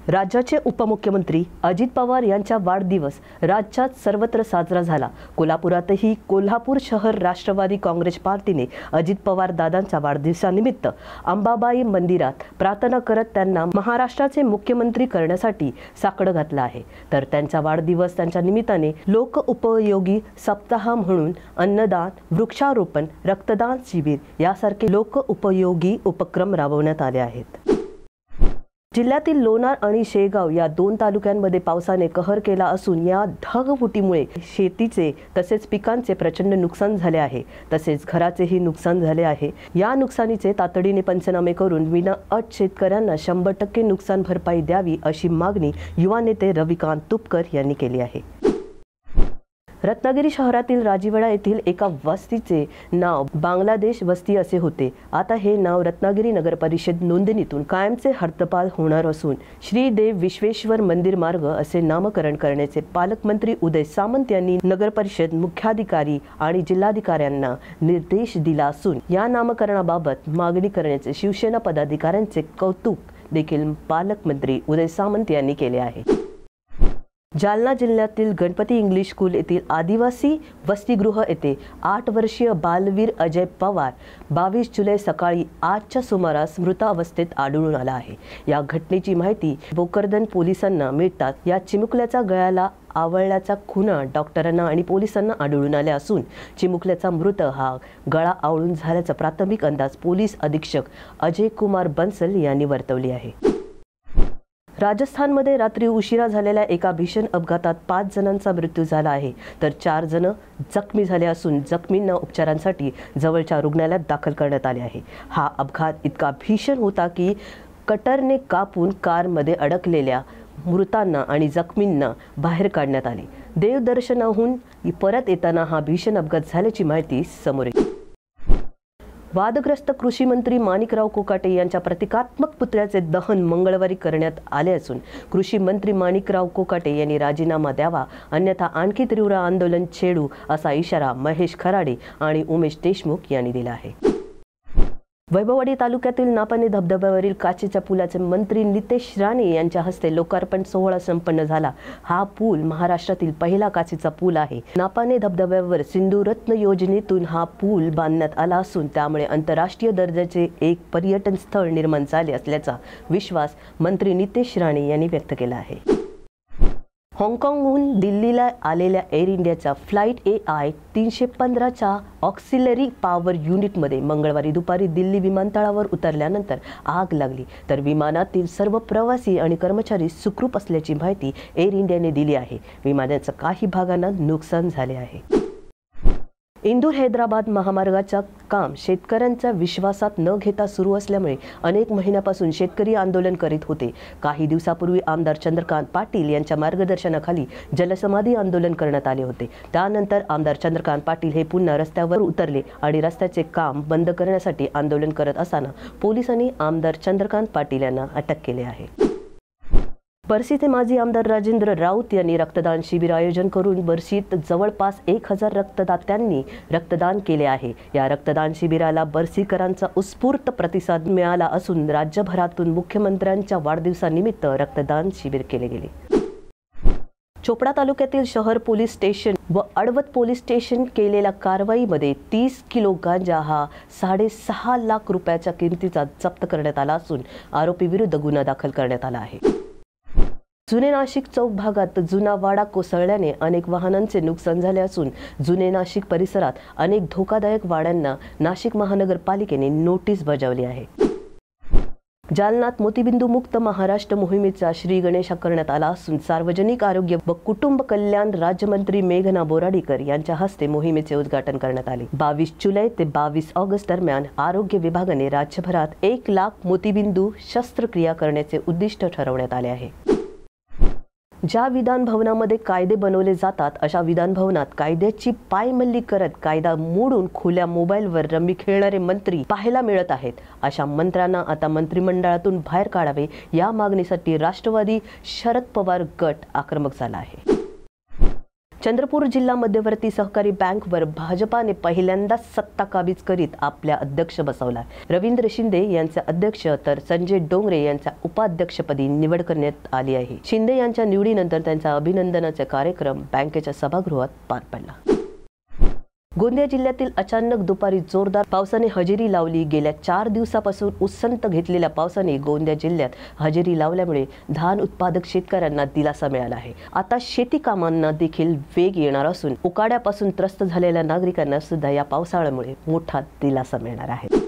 राज्याचे उपमुख्यमंत्री अजित पवार यांचा वाढदिवस राज्यात सर्वत्र साजरा झाला। कोल्हापुरातही कोल्हापूर शहर राष्ट्रवादी काँग्रेस पार्टीने अजित पवार दादांच्या वाढदिवसानिमित्त अंबाबाई मंदिरात प्रार्थना करत त्यांना महाराष्ट्राचे मुख्यमंत्री करण्यासाठी साकडं घातलं आहे। तर त्यांचा वाढदिवस त्यांच्या निमित्ताने लोक उपयोगी सप्ताह म्हणून अन्नदान, वृक्षारोपण, रक्तदान शिबिर यासारखे लोक उपयोगी उपक्रम राबवण्यात आले आहेत। जिल्ह्यातील लोणार आणि शेगाव या दोन तालुक्यांमध्ये पावसाने कहर केला असून या ढगफुटीमुळे शेतीचे तसेच पिकांचे प्रचंड नुकसान झाले आहे। तसेच घराचेही नुकसान झाले आहे। या नुकसानीचे तातडीने पंचनामे करून विनाअट शेतकऱ्यांना 100% नुकसान भरपाई द्यावी अशी मागणी युवा नेते रविकांत तुपकर यांनी केली आहे। रत्नागिरी शहरातील राजीवडा येथील एका वस्तीचे नाव बांगलादेश वस्ती असे होते। आता हे नाव रत्नागिरी नगर परिषद नोंदणीतून कायमचे हद्दपार होणार असून श्री देव विश्वेश्वर मंदिर मार्ग असे नामकरण करण्याचे पालकमंत्री उदय सामंत यांनी नगर परिषद मुख्याधिकारी आणि जिल्हाधिकाऱ्यांना निर्देश दिला असून या नामकरणाबाबत मागणी करण्याचे शिवसेना पदाधिकाऱ्यांचे कौतुक देखील पालकमंत्री उदय सामंत यांनी केले आहे। जालना जिल्ह्यातील गणपती इंग्लिश स्कूल येथील आदिवासी वसतिगृह येथे 8 वर्षीय बालवीर अजय पवार 22 जुलै सकाळी 8च्या सुमारास मृत अवस्थेत आढळून आला आहे। या घटनेची माहिती भोकरदन पोलिसांना मिळताच या चिमुकल्याचा गळ्याला आवळल्याचा खुणा डॉक्टरांना आणि पोलिसांना आढळून आले असून चिमुकल्याचा मृत हा गळा आवळून झाल्याचा प्राथमिक अंदाज पोलीस अधीक्षक अजय कुमार बन्सल यांनी वर्तवली आहे। राजस्थानमध्ये रात्री उशिरा झालेल्या एका भीषण अपघातात 5 जणांचा मृत्यू झाला आहे, तर 4 जण जखमी झाले असून जखमींना उपचारांसाठी जवळच्या रुग्णालयात दाखल करण्यात आले आहे। हा अपघात इतका भीषण होता की कटरने कापून कारमध्ये अडकलेल्या मृतांना आणि जखमींना बाहेर काढण्यात आले। देवदर्शनाहून परत येताना हा भीषण अपघात झाल्याची माहिती समोर येते। वादग्रस्त कृषी मंत्री माणिकराव कोकाटे यांच्या प्रतिकात्मक पुतळ्याचे दहन मंगळवारी करण्यात आले असून कृषी मंत्री माणिकराव कोकाटे यांनी राजीनामा द्यावा अन्यथा आणखी तीव्र आंदोलन छेडू असा इशारा महेश खराडे आणि उमेश देशमुख यांनी दिला आहे। वैभववाडी तालुक्यातील नापाने धबधब्यावरील काचेच्या पुलाचे मंत्री नितेश राणे यांच्या हस्ते लोकार्पण सोहळा संपन्न झाला। हा पूल महाराष्ट्रातील पहिला काचेचा पूल आहे। नापाने धबधब्यावर सिंधुरत्न योजनेतून हा पूल बांधण्यात आला असून त्यामुळे आंतरराष्ट्रीय दर्जाचे एक पर्यटन स्थळ निर्माण झाले असल्याचा विश्वास मंत्री नितेश राणे यांनी व्यक्त केला आहे। हाँगकाँगहून दिल्लीला आलेल्या एअर इंडियाच्या फ्लाईट AI 315च्या ऑक्सिलरी पॉवर युनिटमध्ये मंगळवारी दुपारी दिल्ली विमानतळावर उतरल्यानंतर आग लागली, तर विमानातील सर्व प्रवासी आणि कर्मचारी सुखरूप असल्याची माहिती एअर इंडियाने दिली आहे। विमानाच्या काही भागांना नुकसान झाले आहे। इंदूर हैदराबाद महामार्गाचा काम शेतकऱ्यांच्या विश्वासात न घेता सुरू असल्यामुळे अनेक महिन्यापासून शेतकरी आंदोलन करीत होते। काही दिवसापूर्वी आमदार चंद्रकांत पाटील यांच्या मार्गदर्शनाखाली जलसमाधी आंदोलन करण्यात आले होते। त्यानंतर आमदार चंद्रकांत पाटील हे पुन्हा रस्त्यावर उतरले आणि रस्त्याचे काम बंद करण्यासाठी आंदोलन करत असताना पोलिसांनी आमदार चंद्रकांत पाटील यांना अटक केली आहे। बरसीचे माजी आमदार राजेंद्र राऊत यांनी रक्तदान शिबिर आयोजन करून बरसीत जवळपास 1000 रक्तदात्यांनी रक्तदान केले आहे। या रक्तदान शिबिराला बरसीकरांचा उत्स्फूर्त प्रतिसाद मिळाला असून राज्यभरातून मुख्यमंत्र्यांच्या वाढदिवसानिमित्त रक्तदान शिबिर केले गेले। चोपडा तालुक्यातील शहर पोलीस स्टेशन व अडवत पोलीस स्टेशन केलेल्या कारवाईमध्ये 30 किलो गांजा हा 6.5 लाख रुपयाच्या किमतीचा जप्त करण्यात आला असून आरोपी विरुद्ध गुन्हा दाखल करण्यात आला आहे। जुने नाशिक चौक भागात जुना वाडा कोसळल्याने अनेक वाहनांचे नुकसान झाले असून जुने नाशिक परिसरात अनेक धोकादायक वाड्यांना नाशिक महानगरपालिकेने नोटीस बजावली आहे। जालन्यात मोतीबिंदू मुक्त महाराष्ट्र मोहिमेचा श्री गणेश करण्यात आला असून सार्वजनिक आरोग्य व कुटुंब कल्याण राज्यमंत्री मेघना बोराडीकर यांच्या हस्ते मोहिमेचे उद्घाटन करण्यात आले। 22 जुलै ते 22 ऑगस्ट दरम्यान आरोग्य विभागाने राज्यभरात 1 लाख मोतीबिंदू शस्त्रक्रिया करण्याचे उद्दिष्ट ठरवण्यात आले आहे। ज्या विधान भवनामध्ये कायदे बनवले जातात अशा विधान भवनात कायद्याची पायमल्ली करत कायदा मोडून खुल्या मोबाईलवर रम्मी खेळणारे मंत्री पाहायला मिळत आहेत। अशा मंत्र्यांना आता मंत्रिमंडळातून बाहेर काढावे या मागणीसाठी राष्ट्रवादी शरद पवार गट आक्रमक झाला आहे। चंद्रपूर जिल्हा मध्यवर्ती सहकारी बँकवर भाजपाने पहिल्यांदाच सत्ता काबीज करीत आपल्या अध्यक्ष बसवला। रवींद्र शिंदे यांचे अध्यक्ष तर संजय डोंगरे यांच्या उपाध्यक्षपदी निवड करण्यात आली आहे। शिंदे यांच्या निवडीनंतर त्यांचा अभिनंदनाचा कार्यक्रम बँकेच्या सभागृहात पार पडला। गोंदिया जिल्ह्यातील अचानक दुपारी जोरदार पावसाने हजेरी लावली। गेल्या 4 दिवसापासून उसंत घेतलेल्या पावसाने गोंदिया जिल्ह्यात हजेरी लावल्यामुळे धान उत्पादक शेतकऱ्यांना दिलासा मिळाला आहे। आता शेती कामांना देखील वेग येणार असून उकाड्यापासून त्रस्त झालेल्या नागरिकांना सुद्धा या पावसाळ्यामुळे मोठा दिलासा मिळणार आहे।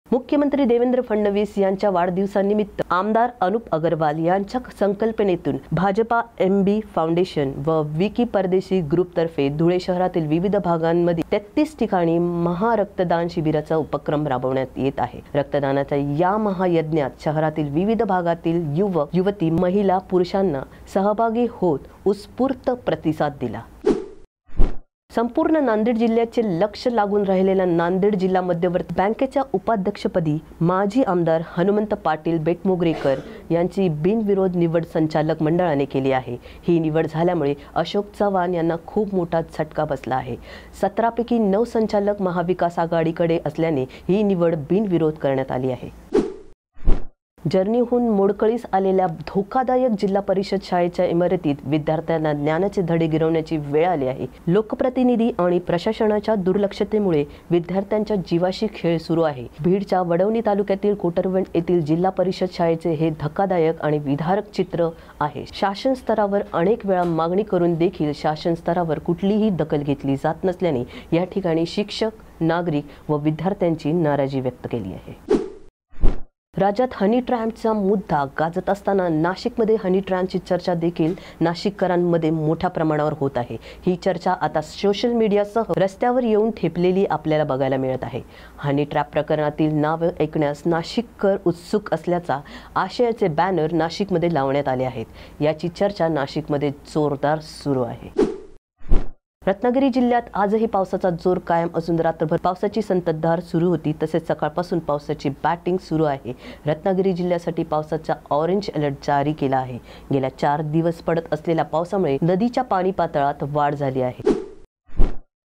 मुख्यमंत्री देवेंद्र फडणवीस यांच्या वाढदिवसानिमित्त आमदार अनुप अग्रवाल यांच्या संकल्पनेतून भाजपा MB फाउंडेशन व विकी परदेशी ग्रुप तर्फे धुळे शहरातील विविध भागांमध्ये 33 ठिकाणी महारक्तदान शिबिराचा उपक्रम राबवण्यात येत आहे। रक्तदानाच्या या महायज्ञात शहरातील विविध भागातील युवक युवती महिला पुरुषांना सहभागी होत उत्स्फूर्त प्रतिसाद दिला। संपूर्ण नांदेड जिल्ह्याचे लक्ष लागून राहिलेल्या नांदेड जिल्हा मध्यवर्ती बँकेच्या उपाध्यक्षपदी माजी आमदार हनुमंत पाटील बेटमोगरेकर यांची बिनविरोध निवड संचालक मंडळाने केली आहे। ही निवड झाल्यामुळे अशोक चव्हाण यांना खूप मोठा झटका बसला आहे। 17 पैकी 9 संचालक महाविकास आघाडीकडे असल्याने ही निवड बिनविरोध करण्यात आली आहे। जर्नीहून मोडकळीस आलेल्या धोकादायक जिल्हा परिषद शाळेच्या इमारतीत विद्यार्थ्यांना ज्ञानाचे धडे गिरवण्याची वेळ आली आहे। लोकप्रतिनिधी आणि प्रशासनाच्या दुर्लक्षतेमुळे विद्यार्थ्यांच्या जीवाशी खेळ सुरू आहे। बीडच्या वडवणी तालुक्यातील कोटरवण येथील जिल्हा परिषद शाळेचे हे धक्कादायक आणि विदारक चित्र आहे। शासन स्तरावर अनेक वेळा मागणी करून देखील शासन स्तरावर कुठलीही दखल घेतली जात नसल्याने या ठिकाणी शिक्षक, नागरिक व विद्यार्थ्यांची नाराजी व्यक्त केली आहे। राज्यात हनी ट्रॅपचा मुद्दा गाजत असताना नाशिकमध्ये हनी ट्रॅपची चर्चा देखील नाशिककरांमध्ये मोठ्या प्रमाणावर होत आहे। ही चर्चा आता सोशल मीडियासह रस्त्यावर येऊन ठेपलेली आपल्याला बघायला मिळत आहे। हनी ट्रॅप प्रकरणातील नाव ऐकण्यास नाशिककर उत्सुक असल्याचा आशयाचे बॅनर नाशिकमध्ये लावण्यात आले आहेत। याची चर्चा नाशिकमध्ये जोरदार सुरू आहे। रत्नागिरी जिल्ह्यात आजही पावसाचा जोर कायम असून रात्रभर पावसाची संततधार सुरू होती। तसेच सकाळपासून पावसाची बॅटिंग सुरू आहे। रत्नागिरी जिल्ह्यासाठी पावसाचा ऑरेंज अलर्ट जारी केला आहे। गेल्या 4 दिवस पडत असलेल्या पावसामुळे नदीच्या पाणी पातळात वाढ झाली आहे।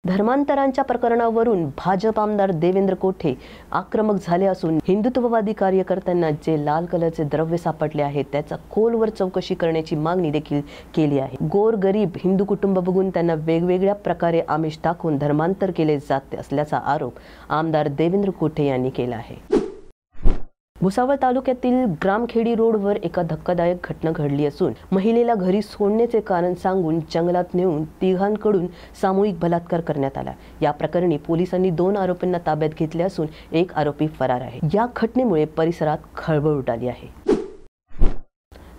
धर्मांतरांच्या प्रकरणावरून भाजप आमदार देवेंद्र कोठे आक्रमक झाले असून हिंदुत्ववादी कार्यकर्त्यांना जे लाल कलरचे द्रव्य सापडले आहे त्याचा खोलवर चौकशी करण्याची मागणी देखील केली आहे। गोरगरीब हिंदू कुटुंब बघून त्यांना वेगवेगळ्या प्रकारे आमिष दाखवून धर्मांतर केले जाते असल्याचा आरोप आमदार देवेंद्र कोठे यांनी केला आहे। भुसावळ तालुक्यातील ग्रामखेडी रोडवर एका धक्कादायक घटना घडली असून महिलेला घरी सोडण्याचे कारण सांगून जंगलात नेऊन तिघांकडून सामूहिक बलात्कार करण्यात आला। या प्रकरणी पोलिसांनी 2 आरोपींना ताब्यात घेतले असून एक आरोपी फरार आहे। या घटनेमुळे परिसरात खळबळ उडाली आहे।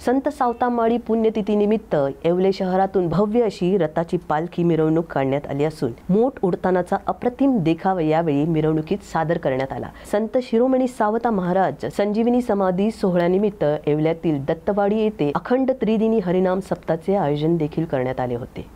संत सावतामाळी पुण्यतिथीनिमित्त येवले शहरातून भव्य अशी रथाची पालखी मिरवणूक काढण्यात आली असून मोठ उडतानाचा अप्रतिम देखावा यावेळी मिरवणुकीत सादर करण्यात आला। संत शिरोमणी सावता महाराज संजीवनी समाधी सोहळ्यानिमित्त येवल्यातील दत्तवाडी येथे अखंड त्रिदिनी हरिनाम सप्ताहाचे आयोजन देखील करण्यात आले होते।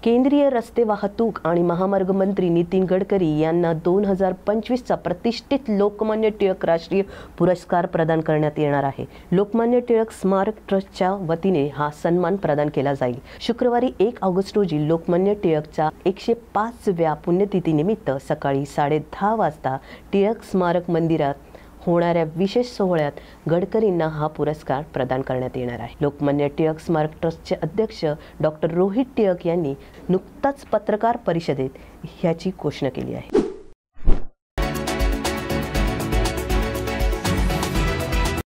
केंद्रीय रस्ते वाहतूक आणि महामार्ग मंत्री नितीन गडकरी यांना 2025चा प्रतिष्ठित लोकमान्य टिळक राष्ट्रीय पुरस्कार प्रदान करण्यात येणार आहे। लोकमान्य टिळक स्मारक ट्रस्टच्या वतीने हा सन्मान प्रदान केला जाईल। शुक्रवारी 1 ऑगस्ट रोजी लोकमान्य टिळकच्या 105व्या पुण्यतिथीनिमित्त सकाळी 10:30 वाजता टिळक स्मारक मंदिरात होणाऱ्या विशेष सोहळ्यात गडकरींना हा पुरस्कार प्रदान करण्यात येणार आहे। लोकमान्य टिळक स्मारक ट्रस्टचे अध्यक्ष डॉक्टर रोहित टिळक यांनी नुकताच पत्रकार परिषदेत याची घोषणा केली आहे।